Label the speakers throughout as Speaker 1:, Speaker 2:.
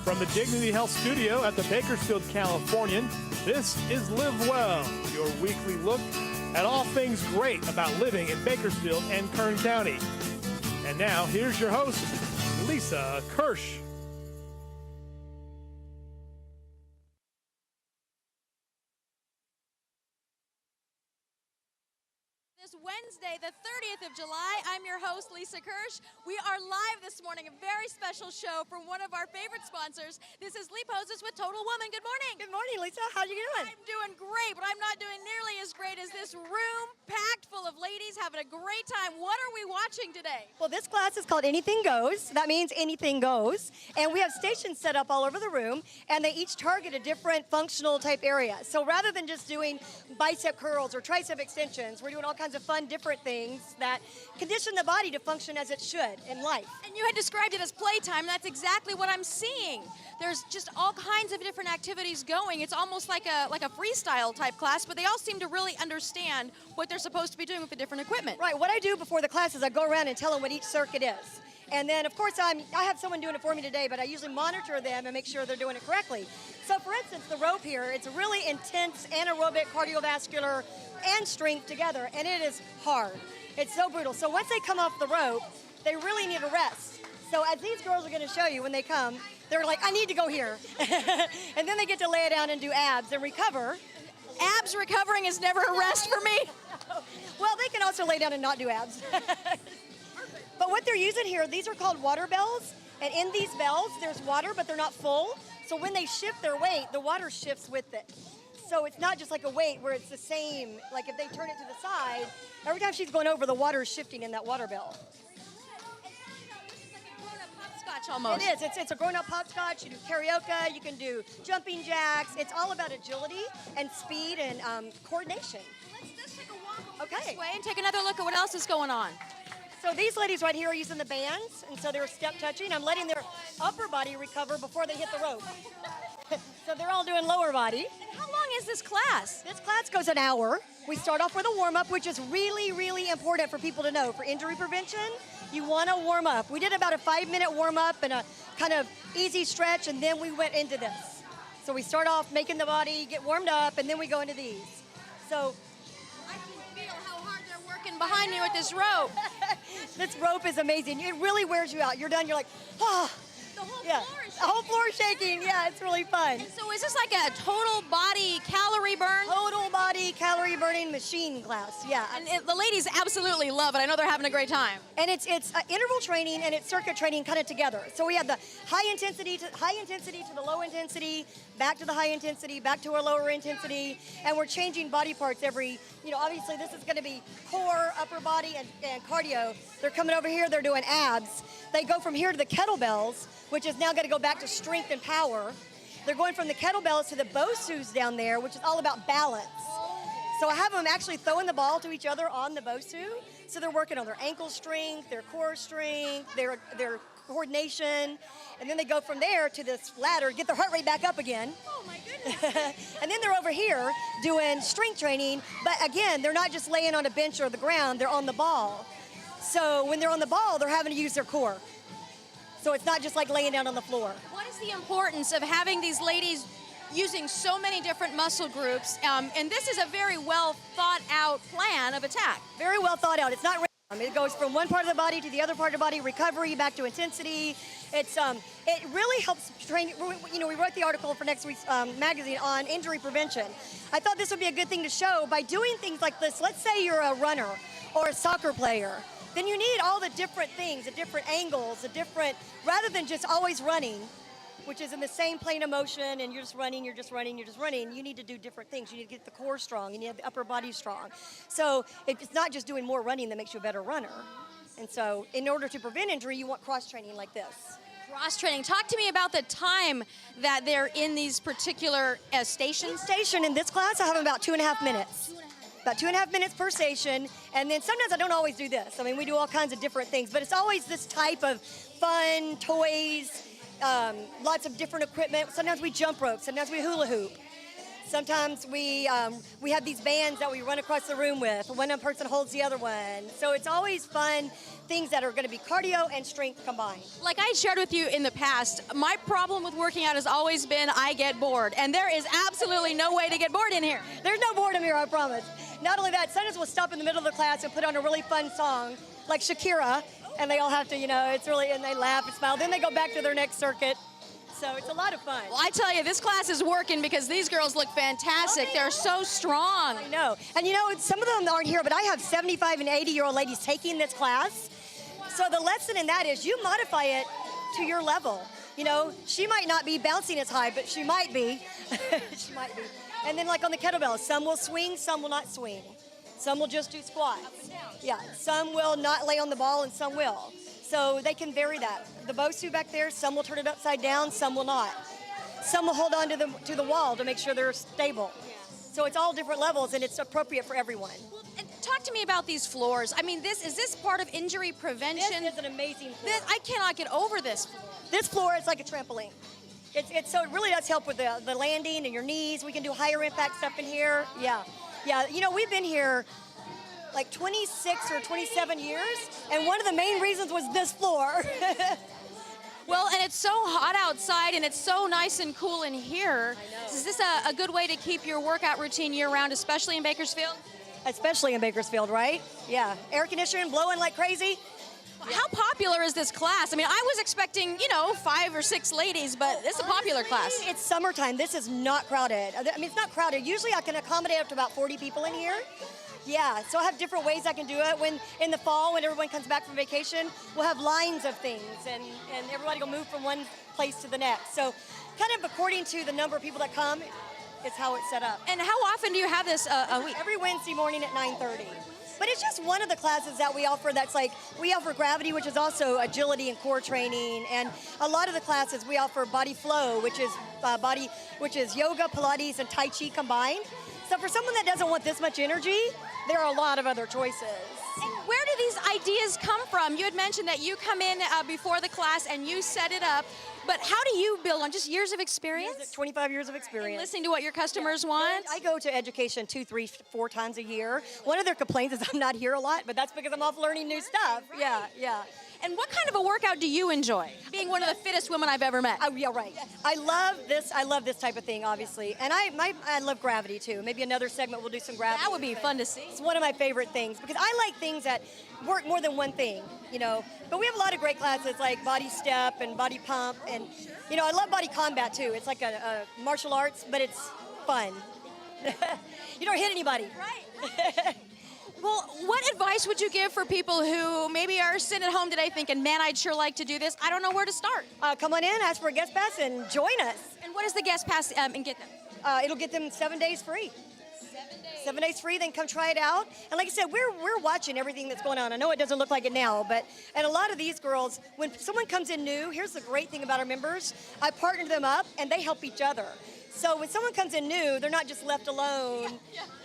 Speaker 1: From the Dignity Health Studio at the Bakersfield, California, this is Live Well, your weekly look at all things great about living in Bakersfield and Kern County. And now, here's your host, Lisa Krch.
Speaker 2: This Wednesday, the 30th of July, I'm your host, Lisa Krch. We are live this morning, a very special show from one of our favorite sponsors. This is Lee Poses with Total Woman. Good morning.
Speaker 3: Good morning, Lisa. How are you doing?
Speaker 2: I'm doing great, but I'm not doing nearly as great as this room packed full of ladies having a great time. What are we watching today?
Speaker 3: Well, this class is called Anything Goes. That means anything goes. And we have stations set up all over the room, and they each target a different functional type area. So rather than just doing bicep curls or tricep extensions, we're doing all kinds of fun, different things that condition the body to function as it should in life.
Speaker 2: And you had described it as playtime, and that's exactly what I'm seeing. There's just all kinds of different activities going. It's almost like a freestyle type class, but they all seem to really understand what they're supposed to be doing with the different equipment.
Speaker 3: Right. What I do before the class is I go around and tell them what each circuit is. And then, of course, I have someone doing it for me today, but I usually monitor them and make sure they're doing it correctly. So, for instance, the rope here, it's a really intense anaerobic, cardiovascular, and strength together, and it is hard. It's so brutal. So once they come off the rope, they really need a rest. So as these girls are going to show you when they come, they're like, I need to go here. And then they get to lay it down and do abs and recover.
Speaker 2: Abs recovering is never a rest for me.
Speaker 3: Well, they can also lay down and not do abs. But what they're using here, these are called water bells. And in these bells, there's water, but they're not full. So when they shift their weight, the water shifts with it. So it's not just like a weight where it's the same, like if they turn it to the side, every time she's going over, the water is shifting in that water bell.
Speaker 2: It's like a grown-up hopscotch almost.
Speaker 3: It is. It's a grown-up hopscotch. You do karaoke. You can do jumping jacks. It's all about agility and speed and coordination.
Speaker 2: Let's take a walk over
Speaker 3: Okay.
Speaker 2: this way and take another look at what else is going on.
Speaker 3: So these ladies right here are using the bands, and so they're step touching. I'm letting their upper body recover before they hit the rope. So they're all doing lower body.
Speaker 2: And how long is this class?
Speaker 3: This class goes an hour. We start off with a warm-up, which is really, really important for people to know. For injury prevention, you want to warm up. We did about a 5-minute warm-up and a kind of easy stretch, and then we went into this. So we start off making the body get warmed up, and then we go into these. So
Speaker 2: I can feel how hard they're working behind me with this rope.
Speaker 3: this rope is amazing. It really wears you out. You're done, you're like, ah.
Speaker 2: The whole
Speaker 3: Yeah,
Speaker 2: floor is
Speaker 3: the whole floor is shaking. Yeah, it's really fun.
Speaker 2: So is this like a total body calorie burn?
Speaker 3: Total body calorie burning machine class. Yeah.
Speaker 2: And the ladies absolutely love it. I know they're having a great time.
Speaker 3: And it's interval training and it's circuit training kind of together. So we have the high intensity to the low intensity, back to the high intensity, back to our lower intensity, and we're changing body parts every, obviously this is going to be core, upper body, and cardio. They're coming over here, they're doing abs. They go from here to the kettlebells, which is now going to go back to strength and power. They're going from the kettlebells to the BOSUs down there, which is all about balance. So I have them actually throwing the ball to each other on the BOSU. So they're working on their ankle strength, their core strength, their coordination. And then they go from there to this ladder, get their heart rate back up again.
Speaker 2: Oh my goodness.
Speaker 3: And then they're over here doing strength training. But again, they're not just laying on a bench or the ground, they're on the ball. So when they're on the ball, they're having to use their core. So it's not just like laying down on the floor.
Speaker 2: What is the importance of having these ladies using so many different muscle groups? And this is a very well thought out plan of attack.
Speaker 3: Very well thought out. It's not random. It goes from one part of the body to the other part of the body, recovery, back to intensity. It really helps train. We wrote the article for next week's magazine on injury prevention. I thought this would be a good thing to show by doing things like this. Let's say you're a runner or a soccer player. Then you need all the different things, the different angles, rather than just always running, which is in the same plane of motion and you're just running, you need to do different things. You need to get the core strong, you need to have the upper body strong. So it's not just doing more running that makes you a better runner. And so in order to prevent injury, you want cross-training like this.
Speaker 2: Cross-training. Talk to me about the time that they're in these particular stations.
Speaker 3: Each station in this class, I have about 2.5 minutes. About 2.5 minutes per station, and then sometimes I don't always do this. I mean, we do all kinds of different things, but it's always this type of fun, toys, lots of different equipment. Sometimes we jump rope, sometimes we hula hoop. Sometimes we have these bands that we run across the room with. One person holds the other one. So it's always fun, things that are going to be cardio and strength combined.
Speaker 2: Like I shared with you in the past, my problem with working out has always been I get bored. And there is absolutely no way to get bored in here.
Speaker 3: There's no boredom here, I promise. Not only that, sometimes we'll stop in the middle of the class and put on a really fun song, like Shakira, and they all have to, it's really, and they laugh and smile. Then they go back to their next circuit. So it's a lot of fun.
Speaker 2: Well, I tell you, this class is working because these girls look fantastic. They're so strong.
Speaker 3: I know. And some of them aren't here, but I have 75 and 80-year-old ladies taking this class. So the lesson in that is you modify it to your level. She might not be bouncing as high, but she might be. She might be. And then like on the kettlebells, some will swing, some will not swing. Some will just do squats. Up and down. Yeah, some will not lay on the ball and some will. So they can vary that. The Bosu back there, some will turn it upside down, some will not. Some will hold on to the wall to make sure they're stable. So it's all different levels and it's appropriate for everyone.
Speaker 2: Well, and talk to me about these floors. I mean, is this part of injury prevention?
Speaker 3: This is an amazing floor.
Speaker 2: I cannot get over this floor.
Speaker 3: This floor is like a trampoline. So it really does help with the landing and your knees. We can do higher impact stuff in here. Yeah. We've been here like 26 or 27 years, and one of the main reasons was this floor.
Speaker 2: Well, and it's so hot outside, and it's so nice and cool in here.
Speaker 3: I know.
Speaker 2: Is this a good way to keep your workout routine year-round, especially in Bakersfield?
Speaker 3: Especially in Bakersfield, right? Yeah. Air conditioning blowing like crazy.
Speaker 2: How popular is this class? I mean, I was expecting, 5 or 6 ladies, but it's a popular class.
Speaker 3: It's summertime. This is not crowded. I mean, it's not crowded. Usually I can accommodate up to about 40 people in here. Yeah, so I have different ways I can do it. When in the fall, when everyone comes back from vacation, we'll have lines of things, and everybody will move from one place to the next. So kind of according to the number of people that come, is how it's set up.
Speaker 2: And how often do you have this a week?
Speaker 3: Every Wednesday morning at 9:30. But it's just one of the classes that we offer that's like, we offer gravity, which is also agility and core training. And a lot of the classes we offer body flow, which is yoga, Pilates, and Tai Chi combined. So for someone that doesn't want this much energy, there are a lot of other choices.
Speaker 2: And where do these ideas come from? You had mentioned that you come in before the class and you set it up. But how do you build on just years of experience?
Speaker 3: 25 years of experience.
Speaker 2: And listening to what your customers want?
Speaker 3: I go to education 2, 3, 4 times a year. One of their complaints is I'm not here a lot, but that's because I'm off learning new stuff.
Speaker 2: Right.
Speaker 3: Yeah.
Speaker 2: And what kind of a workout do you enjoy? Being one of the fittest women I've ever met.
Speaker 3: Yeah, right. I love this type of thing, obviously. And I love gravity, too. Maybe another segment we'll do some gravity.
Speaker 2: That would be fun to see.
Speaker 3: It's one of my favorite things because I like things that work more than one thing, But we have a lot of great classes like body step and body pump. And, I love body combat, too. It's like a martial arts, but it's fun. You don't hit anybody.
Speaker 2: Right. Well, what advice would you give for people who maybe are sitting at home today thinking, man, I'd sure like to do this. I don't know where to start.
Speaker 3: Come on in, ask for a guest pass, and join us.
Speaker 2: And what does the guest pass and get them?
Speaker 3: It'll get them 7 days free. 7 days free, then come try it out. And like I said, we're watching everything that's going on. I know it doesn't look like it now, and a lot of these girls, when someone comes in new, here's the great thing about our members. I partner them up, and they help each other. So when someone comes in new, they're not just left alone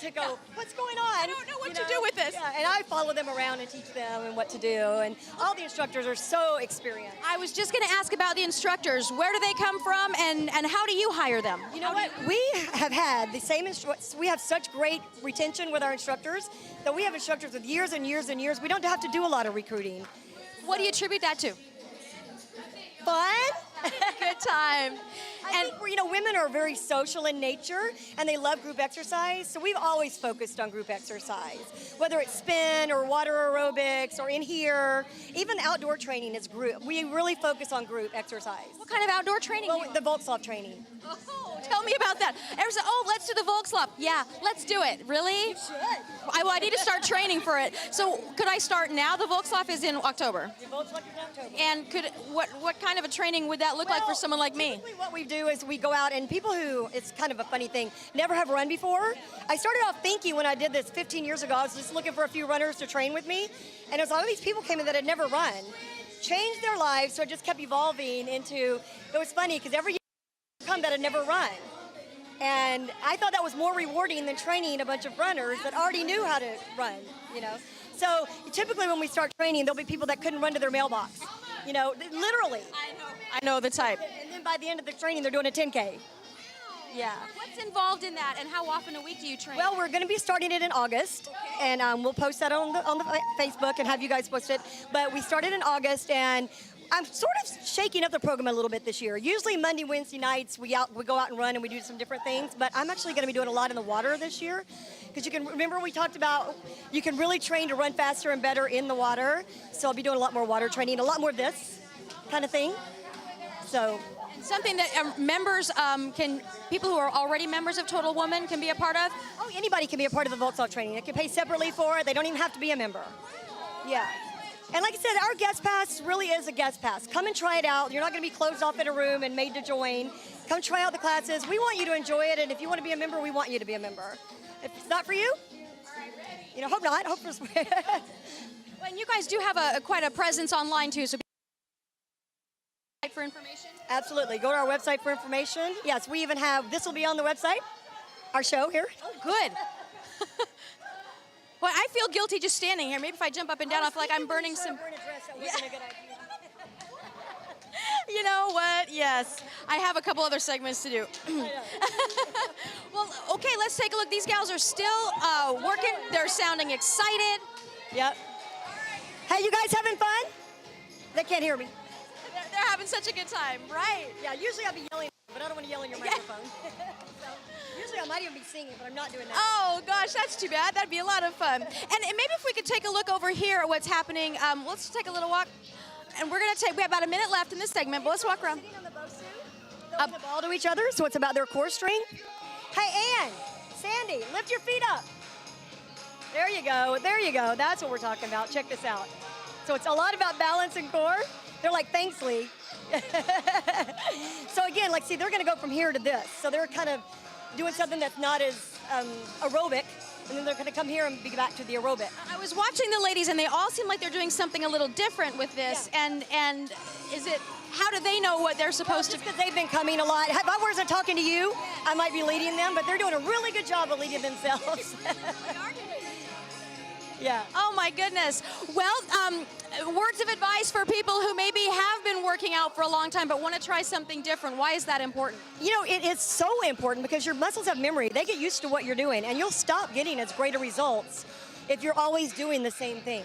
Speaker 3: to go, what's going on?
Speaker 2: I don't know what to do with this.
Speaker 3: Yeah, and I follow them around and teach them and what to do. And all the instructors are so experienced.
Speaker 2: I was just going to ask about the instructors. Where do they come from and how do you hire them?
Speaker 3: You know what? We have had the same instructors. We have such great retention with our instructors that we have instructors with years and years and years. We don't have to do a lot of recruiting.
Speaker 2: What do you attribute that to?
Speaker 3: Fun.
Speaker 2: Good time.
Speaker 3: I think women are very social in nature, and they love group exercise. So we've always focused on group exercise, whether it's spin or water aerobics or in here. Even outdoor training is group. We really focus on group exercise.
Speaker 2: What kind of outdoor training?
Speaker 3: Well, the Volkslauf training.
Speaker 2: Oh, tell me about that. Everyone said, let's do the Volkslauf. Yeah, let's do it. Really?
Speaker 3: You should.
Speaker 2: I need to start training for it. So could I start now? The Volkslauf is in October.
Speaker 3: The Volkslauf is in October.
Speaker 2: And what kind of a training would that look like for someone like me?
Speaker 3: Typically what we do is we go out, and people who, it's kind of a funny thing, never have run before. I started off thinking when I did this 15 years ago, I was just looking for a few runners to train with me, and a lot of these people came in that had never run. Changed their lives, so it just kept evolving into, it was funny because every year come that had never run. And I thought that was more rewarding than training a bunch of runners that already knew how to run, So typically when we start training, there'll be people that couldn't run to their mailbox, literally.
Speaker 2: I know the type.
Speaker 3: And then by the end of the training, they're doing a 10K. Yeah.
Speaker 2: What's involved in that, and how often a week do you train?
Speaker 3: Well, we're going to be starting it in August, and we'll post that on the Facebook and have you guys post it. But we started in August, and I'm sort of shaking up the program a little bit this year. Usually Monday, Wednesday nights, we go out and run and we do some different things, but I'm actually going to be doing a lot in the water this year, because you can remember we talked about you can really train to run faster and better in the water. So I'll be doing a lot more water training, a lot more of this kind of thing. So.
Speaker 2: Something that people who are already members of Total Woman can be a part of?
Speaker 3: Oh, anybody can be a part of the Vault Salk training. They can pay separately for it. They don't even have to be a member. Yeah. And like I said, our guest pass really is a guest pass. Come and try it out. You're not going to be closed off in a room and made to join. Come try out the classes. We want you to enjoy it, and if you want to be a member, we want you to be a member. If it's not for you, hope not. Hope for.
Speaker 2: Well, and you guys do have quite a presence online too, so for information?
Speaker 3: Absolutely. Go to our website for information. Yes, we even have, this will be on the website, our show here.
Speaker 2: Oh, good. Well, I feel guilty just standing here. Maybe if I jump up and down, I feel like I'm burning some. You know what? Yes. I have a couple other segments to do. Well, okay, let's take a look. These gals are still working. They're sounding excited.
Speaker 3: Yep. Hey, you guys having fun? They can't hear me.
Speaker 2: They're having such a good time, right?
Speaker 3: Yeah, usually I'll be yelling, but I don't want to yell in your microphone. So, usually I might even be singing, but I'm not doing that.
Speaker 2: Oh, gosh, that's too bad. That'd be a lot of fun. And maybe if we could take a look over here at what's happening. Let's take a little walk. And we have about a minute left in this segment, but let's walk around.
Speaker 3: Sitting on the Bosu, throwing the ball to each other, so it's about their core strength. Hey, Ann, Sandy, lift your feet up. There you go. There you go. That's what we're talking about. Check this out. So it's a lot about balance and core. They're like, thanks, Lee. So again, see, they're going to go from here to this. So they're kind of doing something that's not as aerobic, and then they're going to come here and be back to the aerobic.
Speaker 2: I was watching the ladies, and they all seem like they're doing something a little different with this. Yeah. And is it? How do they know what they're supposed to?
Speaker 3: Because they've been coming a lot. If I wasn't talking to you, I might be leading them, but they're doing a really good job of leading themselves. Yeah.
Speaker 2: Oh my goodness. Well, words of advice for people who maybe have been working out for a long time but want to try something different. Why is that important?
Speaker 3: It is so important because your muscles have memory. They get used to what you're doing, and you'll stop getting as greater results if you're always doing the same thing.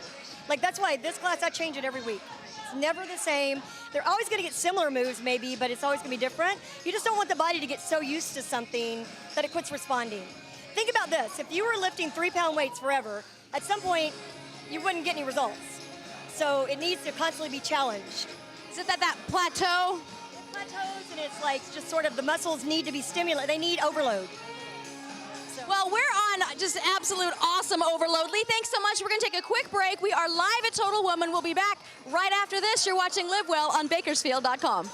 Speaker 3: That's why this class, I change it every week. It's never the same. They're always going to get similar moves maybe, but it's always going to be different. You just don't want the body to get so used to something that it quits responding. Think about this. If you were lifting 3-pound weights forever, at some point, you wouldn't get any results. So it needs to constantly be challenged.
Speaker 2: Is it that plateau?
Speaker 3: It plateaus, and it's just sort of the muscles need to be stimulated. They need overload. So.
Speaker 2: Well, we're on just absolute awesome overload. Lee, thanks so much. We're going to take a quick break. We are live at Total Woman. We'll be back right after this. You're watching Live Well on Bakersfield.com.